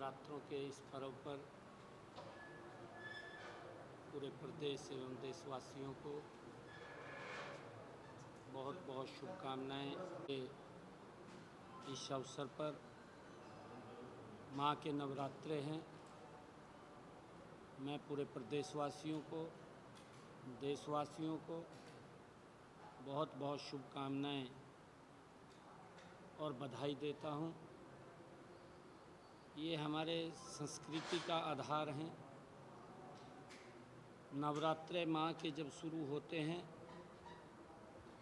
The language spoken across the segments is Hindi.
नवरात्रों के इस पर्व पर पूरे प्रदेश एवं देशवासियों को बहुत बहुत शुभकामनाएं। इस अवसर पर माँ के नवरात्रे हैं। मैं पूरे प्रदेशवासियों को, देशवासियों को बहुत बहुत शुभकामनाएं और बधाई देता हूँ। ये हमारे संस्कृति का आधार हैं। नवरात्रे माँ के जब शुरू होते हैं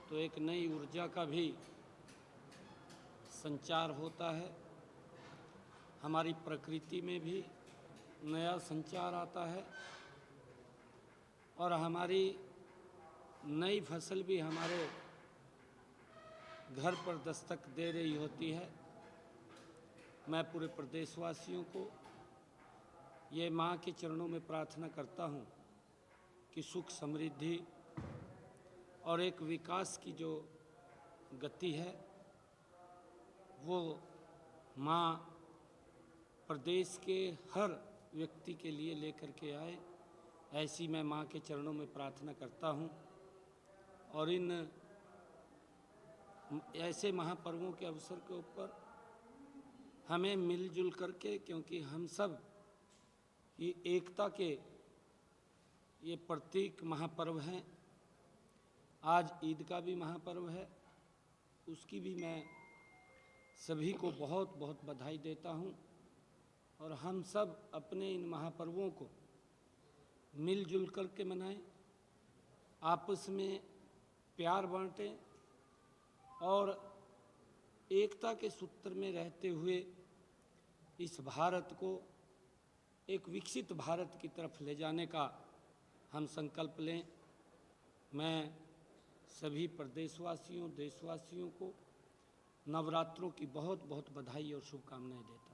तो एक नई ऊर्जा का भी संचार होता है। हमारी प्रकृति में भी नया संचार आता है और हमारी नई फसल भी हमारे घर पर दस्तक दे रही होती है। मैं पूरे प्रदेशवासियों को ये माँ के चरणों में प्रार्थना करता हूँ कि सुख समृद्धि और एक विकास की जो गति है वो माँ प्रदेश के हर व्यक्ति के लिए लेकर के आए, ऐसी मैं माँ के चरणों में प्रार्थना करता हूँ। और इन ऐसे महापर्वों के अवसर के ऊपर हमें मिलजुल करके, क्योंकि हम सब ये एकता के ये प्रतीक महापर्व हैं। आज ईद का भी महापर्व है, उसकी भी मैं सभी को बहुत बहुत बधाई देता हूँ। और हम सब अपने इन महापर्वों को मिलजुल करके मनाएं, आपस में प्यार बांटें और एकता के सूत्र में रहते हुए इस भारत को एक विकसित भारत की तरफ ले जाने का हम संकल्प लें। मैं सभी प्रदेशवासियों, देशवासियों को नवरात्रों की बहुत बहुत बधाई और शुभकामनाएं देता हूँ।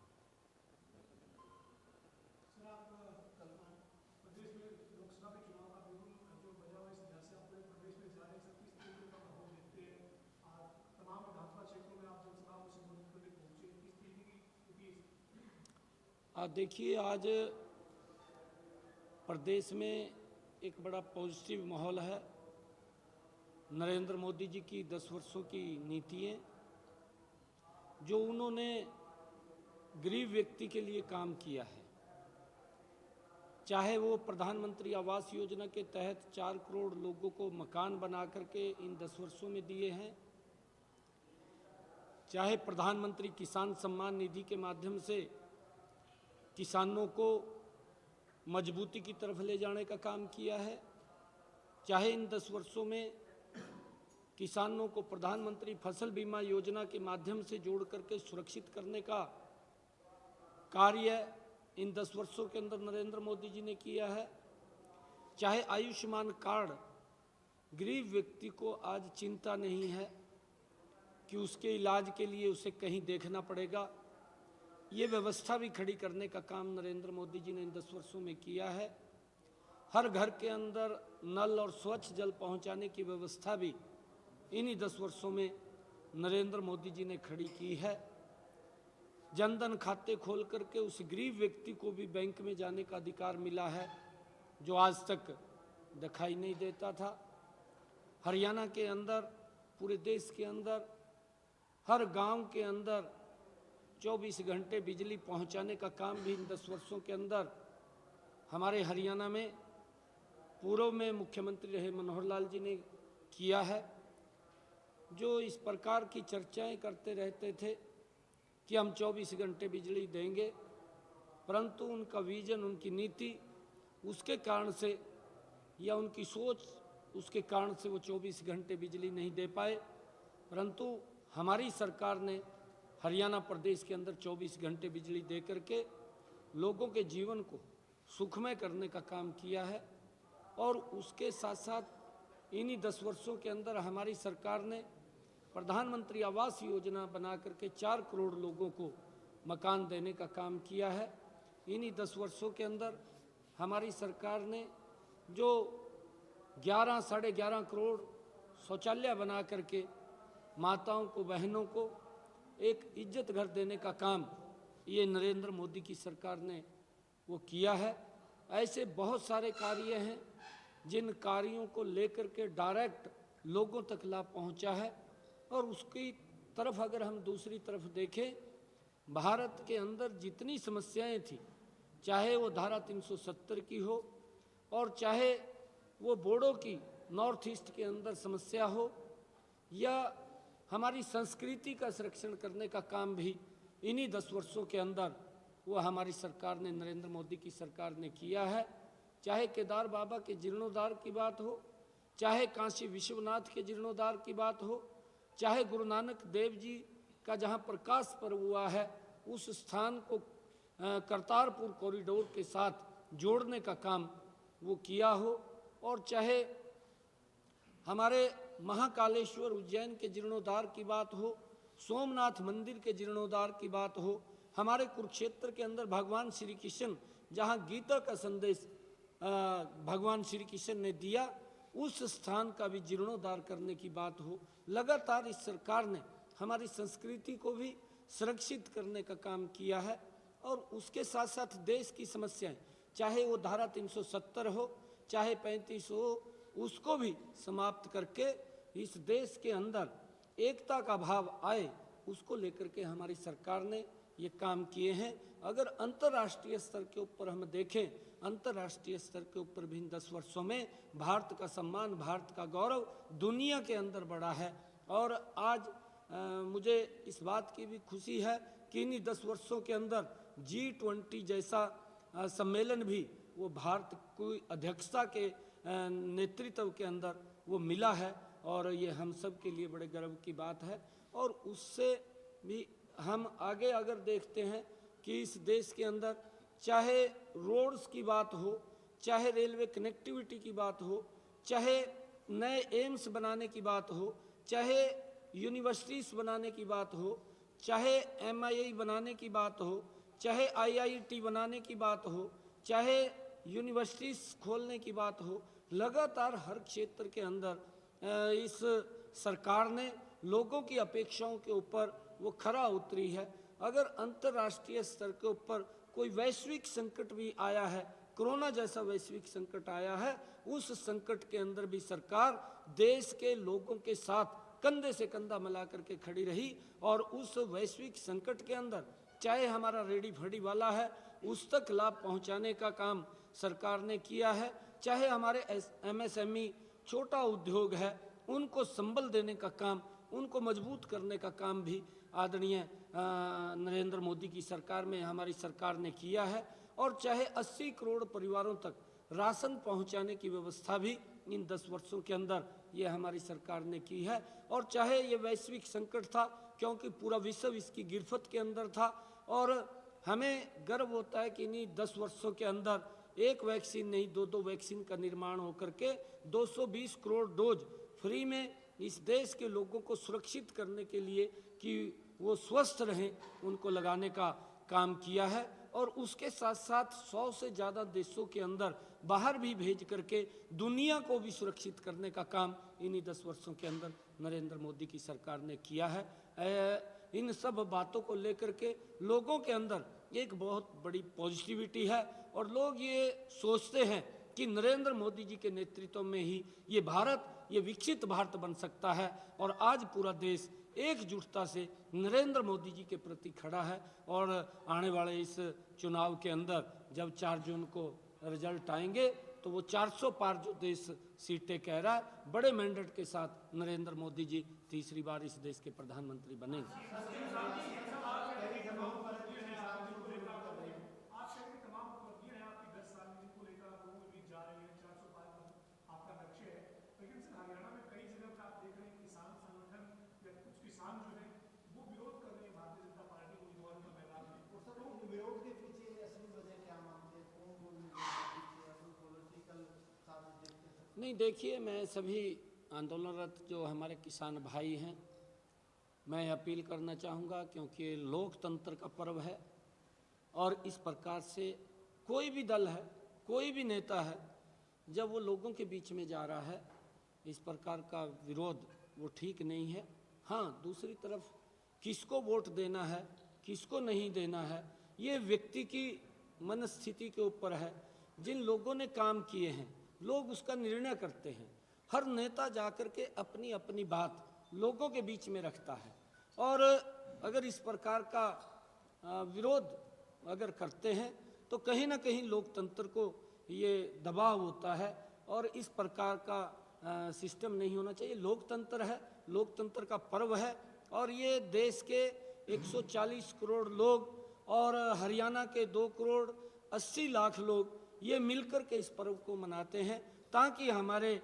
देखिए, आज प्रदेश में एक बड़ा पॉजिटिव माहौल है। नरेंद्र मोदी जी की 10 वर्षों की नीतियाँ जो उन्होंने गरीब व्यक्ति के लिए काम किया है, चाहे वो प्रधानमंत्री आवास योजना के तहत 4 करोड़ लोगों को मकान बना करके इन 10 वर्षों में दिए हैं, चाहे प्रधानमंत्री किसान सम्मान निधि के माध्यम से किसानों को मजबूती की तरफ ले जाने का काम किया है, चाहे इन 10 वर्षों में किसानों को प्रधानमंत्री फसल बीमा योजना के माध्यम से जोड़ करके सुरक्षित करने का कार्य इन 10 वर्षों के अंदर नरेंद्र मोदी जी ने किया है, चाहे आयुष्मान कार्ड, गरीब व्यक्ति को आज चिंता नहीं है कि उसके इलाज के लिए उसे कहीं देखना पड़ेगा, ये व्यवस्था भी खड़ी करने का काम नरेंद्र मोदी जी ने इन 10 वर्षों में किया है। हर घर के अंदर नल और स्वच्छ जल पहुंचाने की व्यवस्था भी इन्हीं 10 वर्षों में नरेंद्र मोदी जी ने खड़ी की है। जनधन खाते खोल करके उस गरीब व्यक्ति को भी बैंक में जाने का अधिकार मिला है जो आज तक दिखाई नहीं देता था। हरियाणा के अंदर, पूरे देश के अंदर, हर गांव के अंदर 24 घंटे बिजली पहुंचाने का काम भी इन 10 वर्षों के अंदर हमारे हरियाणा में पूर्व में मुख्यमंत्री रहे मनोहर लाल जी ने किया है। जो इस प्रकार की चर्चाएं करते रहते थे कि हम 24 घंटे बिजली देंगे, परंतु उनका विजन, उनकी नीति, उसके कारण से या उनकी सोच, उसके कारण से वो 24 घंटे बिजली नहीं दे पाए। परंतु हमारी सरकार ने हरियाणा प्रदेश के अंदर 24 घंटे बिजली दे करके लोगों के जीवन को सुखमय करने का काम किया है। और उसके साथ साथ इन्हीं 10 वर्षों के अंदर हमारी सरकार ने प्रधानमंत्री आवास योजना बना करके 4 करोड़ लोगों को मकान देने का काम किया है। इन्हीं 10 वर्षों के अंदर हमारी सरकार ने जो 11 साढ़े 11 करोड़ शौचालय बना करके माताओं को, बहनों को एक इज्जत घर देने का काम ये नरेंद्र मोदी की सरकार ने वो किया है। ऐसे बहुत सारे कार्य हैं जिन कार्यों को लेकर के डायरेक्ट लोगों तक लाभ पहुंचा है। और उसकी तरफ अगर हम दूसरी तरफ देखें, भारत के अंदर जितनी समस्याएं थी, चाहे वो धारा 370 की हो और चाहे वो बोडो की नॉर्थ ईस्ट के अंदर समस्या हो, या हमारी संस्कृति का संरक्षण करने का काम भी इन्हीं 10 वर्षों के अंदर वो हमारी सरकार ने, नरेंद्र मोदी की सरकार ने किया है। चाहे केदार बाबा के जीर्णोद्धार की बात हो, चाहे काशी विश्वनाथ के जीर्णोद्धार की बात हो, चाहे गुरु नानक देव जी का जहाँ प्रकाश पर्व हुआ है उस स्थान को करतारपुर कॉरिडोर के साथ जोड़ने का काम वो किया हो, और चाहे हमारे महाकालेश्वर उज्जैन के जीर्णोद्धार की बात हो, सोमनाथ मंदिर के जीर्णोद्धार की बात हो, हमारे कुरुक्षेत्र के अंदर भगवान श्री कृष्ण जहाँ गीता का संदेश भगवान श्री कृष्ण ने दिया, उस स्थान का भी जीर्णोद्धार करने की बात हो। लगातार इस सरकार ने हमारी संस्कृति को भी सुरक्षित करने का काम किया है। और उसके साथ साथ देश की समस्याएं, चाहे वो धारा 370 हो, चाहे 35 हो, उसको भी समाप्त करके इस देश के अंदर एकता का भाव आए, उसको लेकर के हमारी सरकार ने ये काम किए हैं। अगर अंतर्राष्ट्रीय स्तर के ऊपर हम देखें, अंतर्राष्ट्रीय स्तर के ऊपर भी इन 10 वर्षों में भारत का सम्मान, भारत का गौरव दुनिया के अंदर बढ़ा है। और आज मुझे इस बात की भी खुशी है कि इन्हीं 10 वर्षों के अंदर G20 जैसा सम्मेलन भी वो भारत की अध्यक्षता के नेतृत्व के अंदर वो मिला है, और ये हम सब के लिए बड़े गर्व की बात है। और उससे भी हम आगे अगर देखते हैं कि इस देश के अंदर चाहे रोड्स की बात हो, चाहे रेलवे कनेक्टिविटी की बात हो, चाहे नए एम्स बनाने की बात हो, चाहे यूनिवर्सिटीज़ बनाने की बात हो, चाहे MII बनाने की बात हो, चाहे IIT बनाने की बात हो, चाहे यूनिवर्सिटीज़ खोलने की बात हो, लगातार हर क्षेत्र के अंदर इस सरकार ने लोगों की अपेक्षाओं के ऊपर वो खरा उतरी है। अगर अंतर्राष्ट्रीय स्तर के ऊपर कोई वैश्विक संकट भी आया है, कोरोना जैसा वैश्विक संकट आया है, उस संकट के अंदर भी सरकार देश के लोगों के साथ कंधे से कंधा मिला करके खड़ी रही। और उस वैश्विक संकट के अंदर चाहे हमारा रेडी फड़ी वाला है, उस तक लाभ पहुंचाने का काम सरकार ने किया है, चाहे हमारे MSME छोटा उद्योग है, उनको संबल देने का काम, उनको मजबूत करने का काम भी आदरणीय नरेंद्र मोदी की सरकार में हमारी सरकार ने किया है। और चाहे 80 करोड़ परिवारों तक राशन पहुंचाने की व्यवस्था भी इन 10 वर्षों के अंदर ये हमारी सरकार ने की है। और चाहे ये वैश्विक संकट था, क्योंकि पूरा विश्व इसकी गिरफ्त के अंदर था, और हमें गर्व होता है कि इन्हीं 10 वर्षों के अंदर एक वैक्सीन नहीं, 2 वैक्सीन का निर्माण होकर के 220 करोड़ डोज फ्री में इस देश के लोगों को सुरक्षित करने के लिए कि वो स्वस्थ रहें, उनको लगाने का काम किया है। और उसके साथ साथ 100 से ज़्यादा देशों के अंदर बाहर भी भेज करके दुनिया को भी सुरक्षित करने का काम इन्हीं 10 वर्षों के अंदर नरेंद्र मोदी की सरकार ने किया है। इन सब बातों को लेकर के लोगों के अंदर एक बहुत बड़ी पॉजिटिविटी है, और लोग ये सोचते हैं कि नरेंद्र मोदी जी के नेतृत्व में ही ये भारत, ये विकसित भारत बन सकता है। और आज पूरा देश एकजुटता से नरेंद्र मोदी जी के प्रति खड़ा है। और आने वाले इस चुनाव के अंदर जब 4 जून को रिजल्ट आएंगे तो वो 400 पार जो देश सीटें कह रहा है, बड़े मैंडेट के साथ नरेंद्र मोदी जी तीसरी बार इस देश के प्रधानमंत्री बनेंगे। नहीं, देखिए, मैं सभी आंदोलनरत जो हमारे किसान भाई हैं, मैं अपील करना चाहूँगा, क्योंकि लोकतंत्र का पर्व है और इस प्रकार से कोई भी दल है, कोई भी नेता है, जब वो लोगों के बीच में जा रहा है, इस प्रकार का विरोध वो ठीक नहीं है। हाँ, दूसरी तरफ किसको वोट देना है किसको नहीं देना है, ये व्यक्ति की मनस्थिति के ऊपर है। जिन लोगों ने काम किए हैं लोग उसका निर्णय करते हैं। हर नेता जाकर के अपनी अपनी बात लोगों के बीच में रखता है, और अगर इस प्रकार का विरोध अगर करते हैं तो कहीं ना कहीं लोकतंत्र को ये दबाव होता है, और इस प्रकार का सिस्टम नहीं होना चाहिए। लोकतंत्र है, लोकतंत्र का पर्व है, और ये देश के 140 करोड़ लोग और हरियाणा के 2 करोड़ 80 लाख लोग ये मिलकर के इस पर्व को मनाते हैं, ताकि हमारे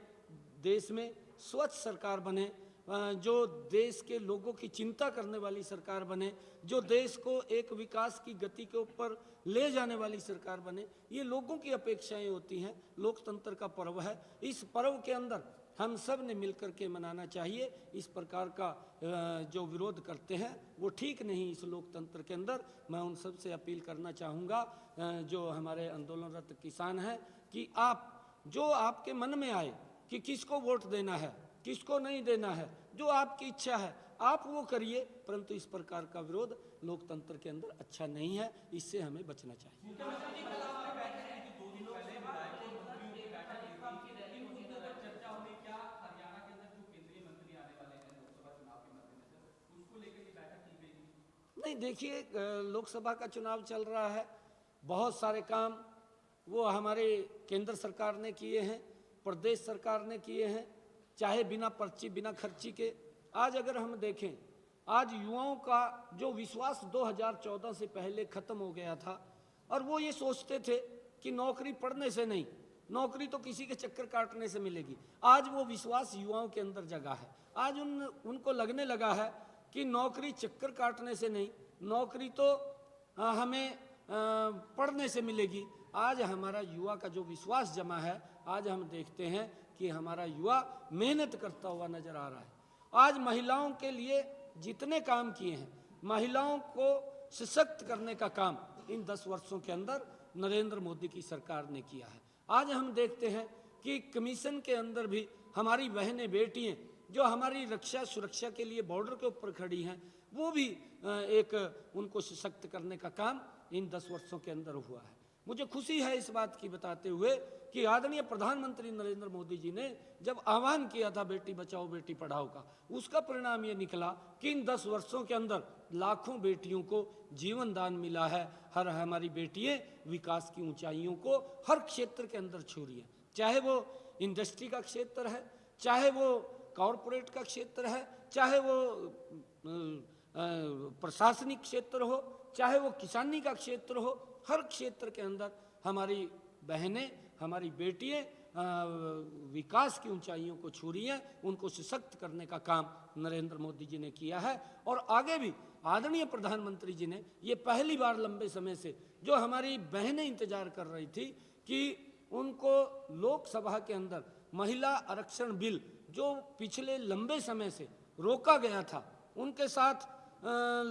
देश में स्वच्छ सरकार बने, जो देश के लोगों की चिंता करने वाली सरकार बने, जो देश को एक विकास की गति के ऊपर ले जाने वाली सरकार बने। ये लोगों की अपेक्षाएं होती हैं। लोकतंत्र का पर्व है, इस पर्व के अंदर हम सब ने मिलकर के मनाना चाहिए। इस प्रकार का जो विरोध करते हैं वो ठीक नहीं इस लोकतंत्र के अंदर। मैं उन सब से अपील करना चाहूँगा जो हमारे आंदोलनरत किसान हैं कि आप जो आपके मन में आए कि किसको वोट देना है, किसको नहीं देना है, जो आपकी इच्छा है आप वो करिए, परंतु इस प्रकार का विरोध लोकतंत्र के अंदर अच्छा नहीं है, इससे हमें बचना चाहिए। नहीं, देखिए, लोकसभा का चुनाव चल रहा है, बहुत सारे काम वो हमारे केंद्र सरकार ने किए हैं, प्रदेश सरकार ने किए हैं, चाहे बिना पर्ची बिना खर्ची के। आज अगर हम देखें, आज युवाओं का जो विश्वास 2014 से पहले खत्म हो गया था, और वो ये सोचते थे कि नौकरी पढ़ने से नहीं, नौकरी तो किसी के चक्कर काटने से मिलेगी। आज वो विश्वास युवाओं के अंदर जगा है। आज उनको लगने लगा है कि नौकरी चक्कर काटने से नहीं, नौकरी तो हमें पढ़ने से मिलेगी। आज हमारा युवा का जो विश्वास जमा है, आज हम देखते हैं कि हमारा युवा मेहनत करता हुआ नजर आ रहा है। आज महिलाओं के लिए जितने काम किए हैं, महिलाओं को सशक्त करने का काम इन 10 वर्षों के अंदर नरेंद्र मोदी की सरकार ने किया है। आज हम देखते हैं कि कमीशन के अंदर भी हमारी बहनें बेटियां जो हमारी रक्षा सुरक्षा के लिए बॉर्डर के ऊपर खड़ी हैं, वो भी एक उनको सशक्त करने का काम इन 10 वर्षों के अंदर हुआ है। मुझे खुशी है इस बात की बताते हुए कि आदरणीय प्रधानमंत्री नरेंद्र मोदी जी ने जब आह्वान किया था बेटी बचाओ बेटी पढ़ाओ का, उसका परिणाम ये निकला कि इन 10 वर्षों के अंदर लाखों बेटियों को जीवन दान मिला है। हर हमारी बेटियां विकास की ऊंचाइयों को हर क्षेत्र के अंदर छू रही हैं, चाहे वो इंडस्ट्री का क्षेत्र है, चाहे वो कॉरपोरेट का क्षेत्र है, चाहे वो प्रशासनिक क्षेत्र हो, चाहे वो किसानी का क्षेत्र हो। हर क्षेत्र के अंदर हमारी बहनें, हमारी बेटियां विकास की ऊंचाइयों को छू रही हैं। उनको सशक्त करने का काम नरेंद्र मोदी जी ने किया है, और आगे भी आदरणीय प्रधानमंत्री जी ने ये पहली बार लंबे समय से जो हमारी बहनें इंतजार कर रही थी कि उनको लोकसभा के अंदर महिला आरक्षण बिल जो पिछले लंबे समय से रोका गया था, उनके साथ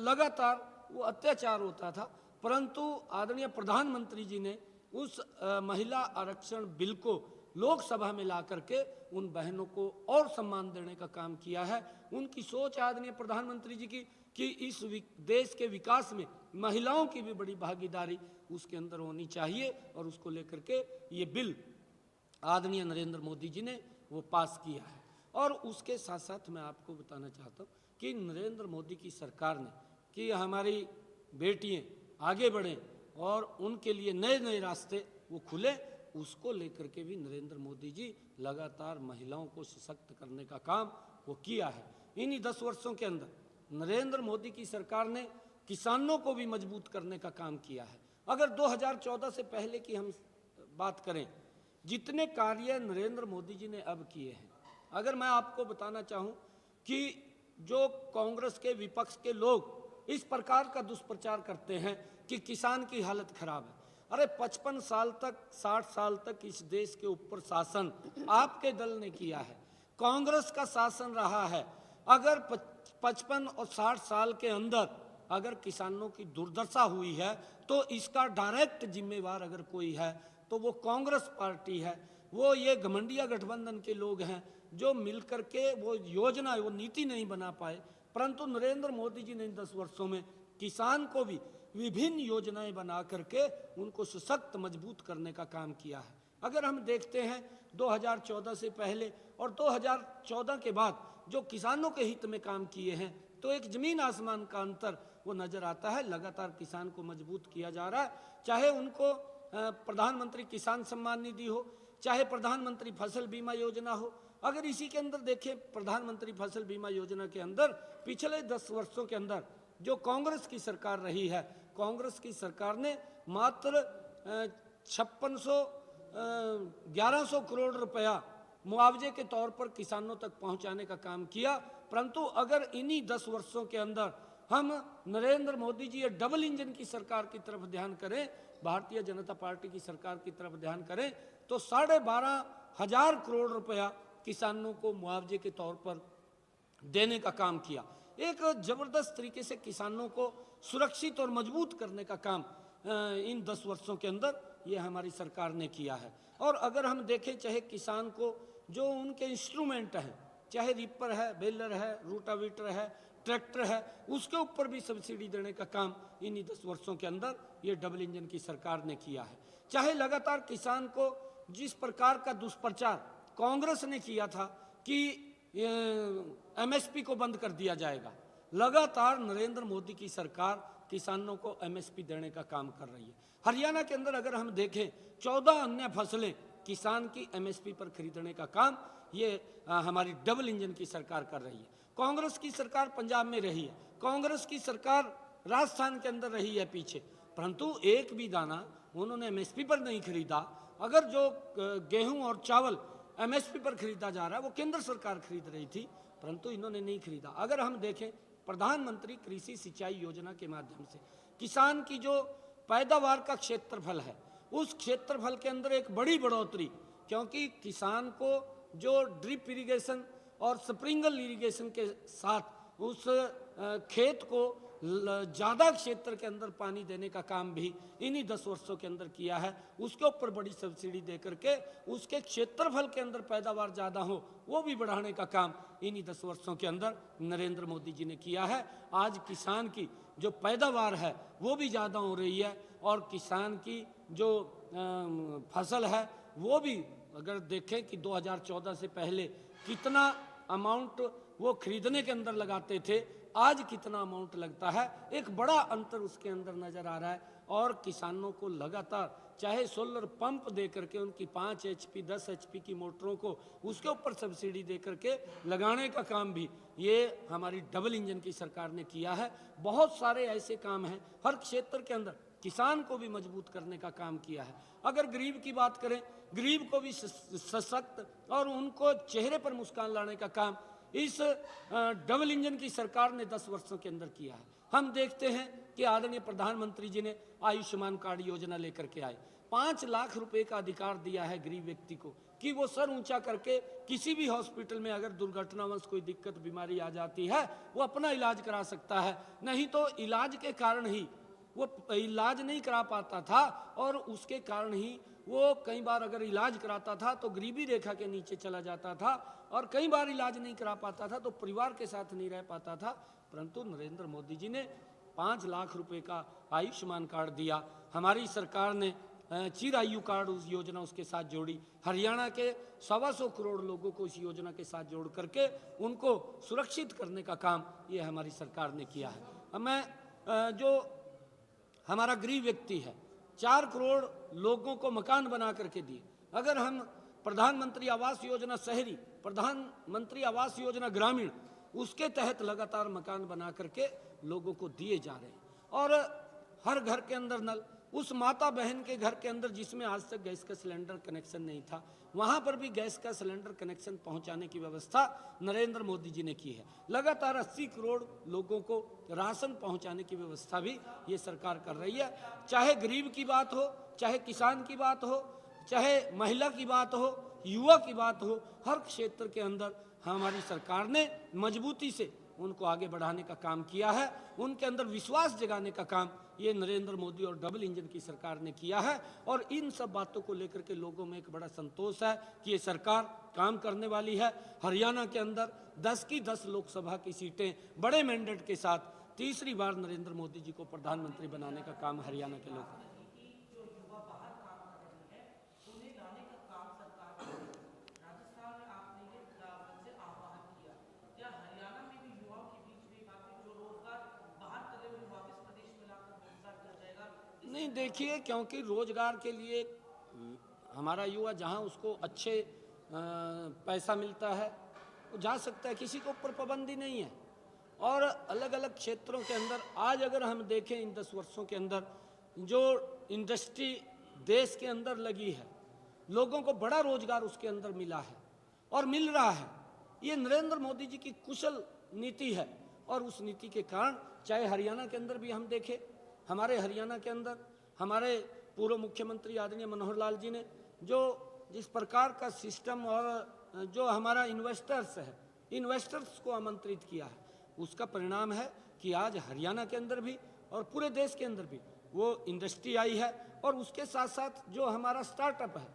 लगातार वो अत्याचार होता था, परंतु आदरणीय प्रधानमंत्री जी ने उस महिला आरक्षण बिल को लोकसभा में ला करके उन बहनों को और सम्मान देने का काम किया है। उनकी सोच आदरणीय प्रधानमंत्री जी की कि इस देश के विकास में महिलाओं की भी बड़ी भागीदारी उसके अंदर होनी चाहिए, और उसको लेकर के ये बिल आदरणीय नरेंद्र मोदी जी ने वो पास किया है। और उसके साथ साथ मैं आपको बताना चाहता हूँ कि नरेंद्र मोदी की सरकार ने कि हमारी बेटियां आगे बढ़ें और उनके लिए नए नए रास्ते वो खुले, उसको लेकर के भी नरेंद्र मोदी जी लगातार महिलाओं को सशक्त करने का काम वो किया है। इन्हीं 10 वर्षों के अंदर नरेंद्र मोदी की सरकार ने किसानों को भी मजबूत करने का काम किया है। अगर 2014 से पहले की हम बात करें, जितने कार्य नरेंद्र मोदी जी ने अब किए हैं, अगर मैं आपको बताना चाहूँ कि जो कांग्रेस के विपक्ष के लोग इस प्रकार का दुष्प्रचार करते हैं कि किसान की हालत खराब है, अरे 55 साल तक 60 साल तक इस देश के ऊपर शासन आपके दल ने किया है, कांग्रेस का शासन रहा है। अगर 55 और 60 साल के अंदर अगर किसानों की दुर्दशा हुई है तो इसका डायरेक्ट जिम्मेवार अगर कोई है तो वो कांग्रेस पार्टी है। वो ये घमंडिया गठबंधन के लोग हैं जो मिलकर के वो योजना वो नीति नहीं बना पाए, परंतु नरेंद्र मोदी जी ने इन 10 वर्षों में किसान को भी विभिन्न योजनाएं बना करके उनको सशक्त मजबूत करने का काम किया है। अगर हम देखते हैं 2014 से पहले और 2014 के बाद जो किसानों के हित में काम किए हैं, तो एक जमीन आसमान का अंतर वो नजर आता है। लगातार किसान को मजबूत किया जा रहा है, चाहे उनको प्रधानमंत्री किसान सम्मान निधि हो, चाहे प्रधानमंत्री फसल बीमा योजना हो। अगर इसी के अंदर देखें, प्रधानमंत्री फसल बीमा योजना के अंदर पिछले 10 वर्षों के अंदर जो कांग्रेस की सरकार रही है, कांग्रेस की सरकार ने मात्र 1100 करोड़ रुपया मुआवजे के तौर पर किसानों तक पहुंचाने का काम किया। परंतु अगर इन्हीं 10 वर्षों के अंदर हम नरेंद्र मोदी जी ये डबल इंजन की सरकार की तरफ ध्यान करें, भारतीय जनता पार्टी की सरकार की तरफ ध्यान करें, तो 12,500 करोड़ रुपया किसानों को मुआवजे के तौर पर देने का काम किया। एक जबरदस्त तरीके से किसानों को सुरक्षित और मजबूत करने का काम इन 10 वर्षों के अंदर ये हमारी सरकार ने किया है। और अगर हम देखें, चाहे किसान को जो उनके इंस्ट्रूमेंट हैं, चाहे रीपर है, बेलर है, रूटावीटर है, ट्रैक्टर है, उसके ऊपर भी सब्सिडी देने का काम इन्हीं 10 वर्षों के अंदर ये डबल इंजन की सरकार ने किया है। चाहे लगातार किसान को जिस प्रकार का दुष्प्रचार कांग्रेस ने किया था कि एमएसपी को बंद कर दिया जाएगा, लगातार नरेंद्र मोदी की सरकार किसानों को एमएसपी देने का काम कर रही है। हरियाणा के अंदर अगर हम देखें, 14 अन्य फसलें किसान की एमएसपी पर खरीदने का काम ये हमारी डबल इंजन की सरकार कर रही है। कांग्रेस की सरकार पंजाब में रही है, कांग्रेस की सरकार राजस्थान के अंदर रही है पीछे, परंतु एक भी दाना उन्होंने एमएसपी पर नहीं खरीदा। अगर जो गेहूं और चावल एमएसपी पर खरीदा जा रहा है वो केंद्र सरकार खरीद रही थी, परंतु इन्होंने नहीं खरीदा। अगर हम देखें, प्रधानमंत्री कृषि सिंचाई योजना के माध्यम से किसान की जो पैदावार का क्षेत्रफल है, उस क्षेत्रफल के अंदर एक बड़ी बढ़ोतरी, क्योंकि किसान को जो ड्रिप इरिगेशन और स्प्रिंकल इरिगेशन के साथ उस खेत को ज़्यादा क्षेत्र के अंदर पानी देने का काम भी इन्हीं 10 वर्षों के अंदर किया है। उसके ऊपर बड़ी सब्सिडी दे करके उसके क्षेत्रफल के अंदर पैदावार ज़्यादा हो वो भी बढ़ाने का काम इन्हीं 10 वर्षों के अंदर नरेंद्र मोदी जी ने किया है। आज किसान की जो पैदावार है वो भी ज़्यादा हो रही है, और किसान की जो फसल है वो भी, अगर देखें कि 2014 से पहले कितना अमाउंट वो खरीदने के अंदर लगाते थे, आज कितना अमाउंट लगता है, एक बड़ा अंतर उसके अंदर नजर आ रहा है। और किसानों को लगातार चाहे सोलर पंप दे करके उनकी 5 HP 10 HP की मोटरों को उसके ऊपर सब्सिडी दे करके लगाने का काम भी ये हमारी डबल इंजन की सरकार ने किया है। बहुत सारे ऐसे काम हैं, हर क्षेत्र के अंदर किसान को भी मजबूत करने का काम किया है। अगर गरीब की बात करें, गरीब को भी सशक्त और उनको चेहरे पर मुस्कान लाने का काम इस डबल इंजन की सरकार ने 10 वर्षों के अंदर किया है। हम देखते हैं कि आदरणीय प्रधानमंत्री जी ने आयुष्मान कार्ड योजना लेकर के आए, 5 लाख रुपए का अधिकार दिया है गरीब व्यक्ति को कि वो सर ऊंचा करके किसी भी हॉस्पिटल में अगर दुर्घटनावश कोई दिक्कत बीमारी आ जाती है वो अपना इलाज करा सकता है। नहीं तो इलाज के कारण ही वो इलाज नहीं करा पाता था, और उसके कारण ही वो कई बार अगर इलाज कराता था तो गरीबी रेखा के नीचे चला जाता था, और कई बार इलाज नहीं करा पाता था तो परिवार के साथ नहीं रह पाता था। परंतु नरेंद्र मोदी जी ने 5 लाख रुपए का आयुष्मान कार्ड दिया। हमारी सरकार ने चिरायु कार्ड उस योजना उसके साथ जोड़ी। हरियाणा के 125 करोड़ लोगों को इस योजना के साथ जोड़ करके उनको सुरक्षित करने का काम ये हमारी सरकार ने किया है। मैं जो हमारा गरीब व्यक्ति है, 4 करोड़ लोगों को मकान बना करके दिए। अगर हम प्रधानमंत्री आवास योजना शहरी, प्रधानमंत्री आवास योजना ग्रामीण, उसके तहत लगातार मकान बना करके लोगों को दिए जा रहे हैं। और हर घर के अंदर नल, उस माता बहन के घर के अंदर जिसमें आज तक गैस का सिलेंडर कनेक्शन नहीं था, वहां पर भी गैस का सिलेंडर कनेक्शन पहुंचाने की व्यवस्था नरेंद्र मोदी जी ने की है। लगातार 80 करोड़ लोगों को राशन पहुंचाने की व्यवस्था भी ये सरकार कर रही है। चाहे गरीब की बात हो, चाहे किसान की बात हो, चाहे महिला की बात हो, युवा की बात हो, हर क्षेत्र के अंदर हमारी सरकार ने मजबूती से उनको आगे बढ़ाने का काम किया है। उनके अंदर विश्वास जगाने का काम ये नरेंद्र मोदी और डबल इंजन की सरकार ने किया है। और इन सब बातों को लेकर के लोगों में एक बड़ा संतोष है कि ये सरकार काम करने वाली है। हरियाणा के अंदर 10 की 10 लोकसभा की सीटें बड़े मैंडेट के साथ तीसरी बार नरेंद्र मोदी जी को प्रधानमंत्री बनाने का काम हरियाणा के लोग करेंगे। नहीं, देखिए, क्योंकि रोजगार के लिए हमारा युवा जहां उसको अच्छे पैसा मिलता है वो जा सकता है, किसी को ऊपर पाबंदी नहीं है। और अलग अलग क्षेत्रों के अंदर आज अगर हम देखें इन 10 वर्षों के अंदर जो इंडस्ट्री देश के अंदर लगी है, लोगों को बड़ा रोजगार उसके अंदर मिला है और मिल रहा है। ये नरेंद्र मोदी जी की कुशल नीति है और उस नीति के कारण चाहे हरियाणा के अंदर भी हम देखें, हमारे हरियाणा के अंदर हमारे पूर्व मुख्यमंत्री आदरणीय मनोहर लाल जी ने जो जिस प्रकार का सिस्टम और जो हमारा इन्वेस्टर्स को आमंत्रित किया है, उसका परिणाम है कि आज हरियाणा के अंदर भी और पूरे देश के अंदर भी वो इंडस्ट्री आई है। और उसके साथ साथ जो हमारा स्टार्टअप है,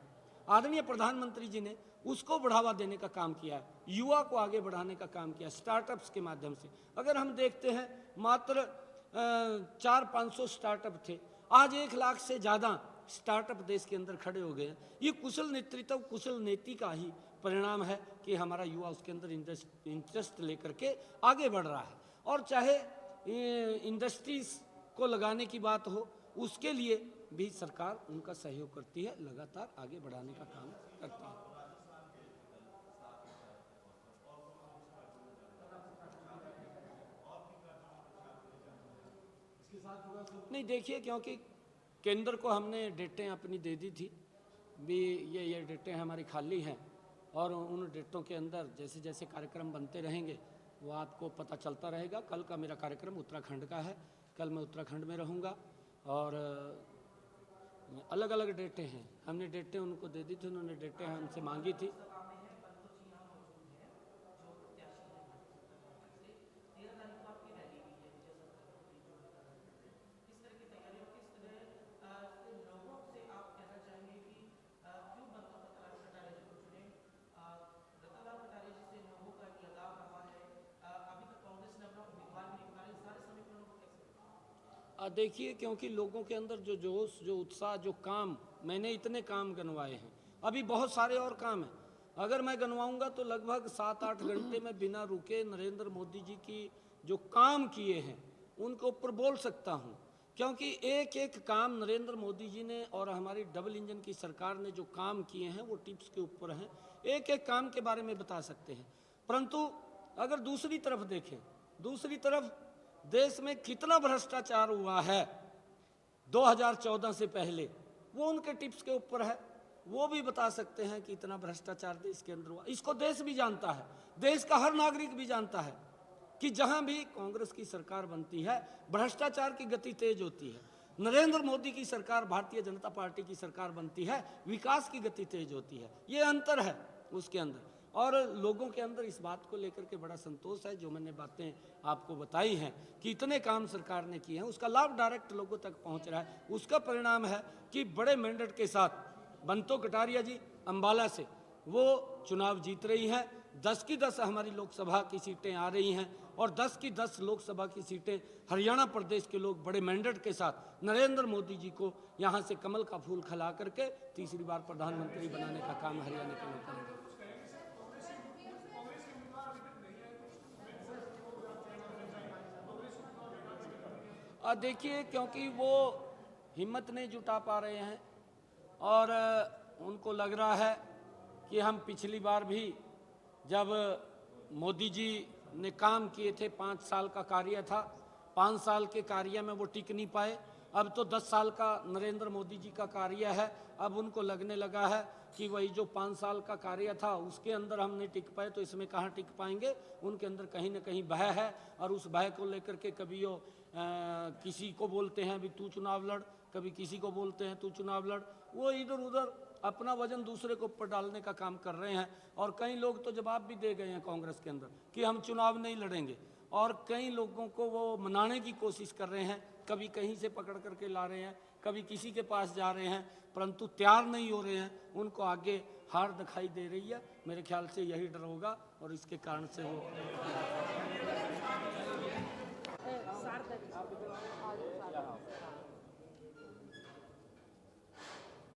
आदरणीय प्रधानमंत्री जी ने उसको बढ़ावा देने का काम किया है, युवा को आगे बढ़ाने का काम किया स्टार्टअप्स के माध्यम से। अगर हम देखते हैं मात्र 400-500 स्टार्टअप थे, आज 1 लाख से ज़्यादा स्टार्टअप देश के अंदर खड़े हो गए हैं। ये कुशल नेतृत्व, कुशल नीति का ही परिणाम है कि हमारा युवा उसके अंदर इंटरेस्ट लेकर के आगे बढ़ रहा है। और चाहे इंडस्ट्रीज को लगाने की बात हो, उसके लिए भी सरकार उनका सहयोग करती है, लगातार आगे बढ़ाने का काम करती है। नहीं, देखिए, क्योंकि केंद्र को हमने डेटें अपनी दे दी थी भी, ये डेटें हमारी खाली हैं और उन डेटों के अंदर जैसे जैसे कार्यक्रम बनते रहेंगे वो आपको पता चलता रहेगा। कल का मेरा कार्यक्रम उत्तराखंड का है, कल मैं उत्तराखंड में रहूँगा और अलग अलग डेटें हैं, हमने डेटें उनको दे दी थी, उन्होंने डेटें हमसे मांगी थी। देखिए, क्योंकि लोगों के अंदर जो जोश, जो उत्साह, जो काम, मैंने इतने काम गनवाए हैं, अभी बहुत सारे और काम हैं। अगर मैं गनवाऊंगा तो लगभग 7-8 घंटे में बिना रुके नरेंद्र मोदी जी की जो काम किए हैं उनके ऊपर बोल सकता हूं। क्योंकि एक एक काम नरेंद्र मोदी जी ने और हमारी डबल इंजन की सरकार ने जो काम किए हैं वो टिप्स के ऊपर हैं, एक एक काम के बारे में बता सकते हैं। परंतु अगर दूसरी तरफ देखें, दूसरी तरफ देश में कितना भ्रष्टाचार हुआ है 2014 से पहले, वो उनके टिप्स के ऊपर है, वो भी बता सकते हैं कि इतना भ्रष्टाचार देश के अंदर हुआ। इसको देश भी जानता है, देश का हर नागरिक भी जानता है कि जहां भी कांग्रेस की सरकार बनती है भ्रष्टाचार की गति तेज होती है, नरेंद्र मोदी की सरकार, भारतीय जनता पार्टी की सरकार बनती है, विकास की गति तेज होती है। ये अंतर है उसके अंदर। और लोगों के अंदर इस बात को लेकर के बड़ा संतोष है, जो मैंने बातें आपको बताई हैं कि इतने काम सरकार ने किए हैं, उसका लाभ डायरेक्ट लोगों तक पहुंच रहा है। उसका परिणाम है कि बड़े मैंडेट के साथ बंतो कटारिया जी अंबाला से वो चुनाव जीत रही हैं। 10 की 10 हमारी लोकसभा की सीटें आ रही हैं और 10 की 10 लोकसभा की सीटें हरियाणा प्रदेश के लोग बड़े मैंडेट के साथ नरेंद्र मोदी जी को यहाँ से कमल का फूल खिला करके तीसरी बार प्रधानमंत्री बनाने का काम हरियाणा के लोग करेंगे। देखिए, क्योंकि वो हिम्मत नहीं जुटा पा रहे हैं और उनको लग रहा है कि हम पिछली बार भी जब मोदी जी ने काम किए थे, 5 साल का कार्य था, 5 साल के कार्य में वो टिक नहीं पाए। अब तो 10 साल का नरेंद्र मोदी जी का कार्य है, अब उनको लगने लगा है कि वही जो 5 साल का कार्य था उसके अंदर हम नहीं टिक पाए तो इसमें कहाँ टिक पाएंगे। उनके अंदर कहीं ना कहीं भय है और उस भय को लेकर के कभी वो किसी को बोलते हैं अभी तू चुनाव लड़, कभी किसी को बोलते हैं तू चुनाव लड़, वो इधर उधर अपना वजन दूसरे को ऊपर डालने का काम कर रहे हैं। और कई लोग तो जवाब भी दे गए हैं कांग्रेस के अंदर कि हम चुनाव नहीं लड़ेंगे, और कई लोगों को वो मनाने की कोशिश कर रहे हैं, कभी कहीं से पकड़ करके ला रहे हैं, कभी किसी के पास जा रहे हैं, परंतु तैयार नहीं हो रहे हैं। उनको आगे हार दिखाई दे रही है, मेरे ख्याल से यही डर होगा और इसके कारण से वो